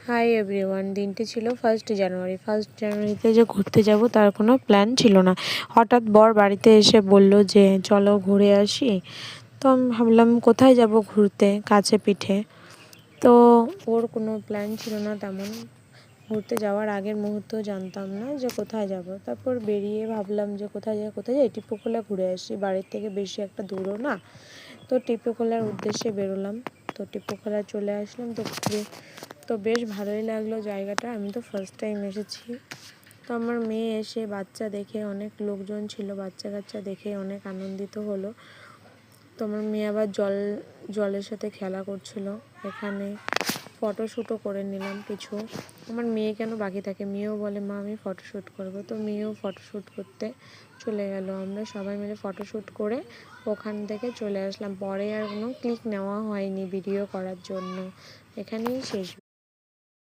Hi everyone, দিনটি ছিল 1 জানুয়ারি। 1 জানুয়ারিতে যে ঘুরতে যাব তার কোনো প্ল্যান ছিল না। হঠাৎ বর বাড়িতে এসে বলল যে চলো ঘুরে আসি। তো আমি ভাবলাম কোথায় যাব ঘুরতে, কাছে পিঠে। তো ওর কোনো প্ল্যান ছিল না তেমন। ঘুরতে যাওয়ার আগের মুহূর্তেও জানতাম না যে কোথায় যাব। তারপর বেরিয়ে ভাবলাম যে কোথায় যাই, টিপুখোলা ঘুরে আসি, বাড়ির থেকে বেশি একটা দূরও না। তো টিপুখোলার উদ্দেশ্যে বেরোলাম। তো টিপুখোলা চলে আসলাম। তো বেশ ভালোই লাগলো জায়গাটা। আমি তো ফার্স্ট টাইম এসেছি। তো আমার মেয়ে এসে বাচ্চা দেখে, অনেক লোকজন ছিল, বাচ্চা কাচ্চা দেখে অনেক আনন্দিত হলো। তো আমার মেয়ে আবার জলের সাথে খেলা করছিল। এখানে ফটোশ্যুটও করে নিলাম কিছু। আমার মেয়ে কেন বাকি থাকে, মেয়েও বলে মা আমি ফটোশ্যুট করবো। তো মেয়েও ফটোশ্যুট করতে চলে গেল। আমরা সবাই মিলে ফটোশ্যুট করে ওখান থেকে চলে আসলাম। পরে আর কোনো ক্লিক নেওয়া হয়নি ভিডিও করার জন্য। এখানেই শেষ।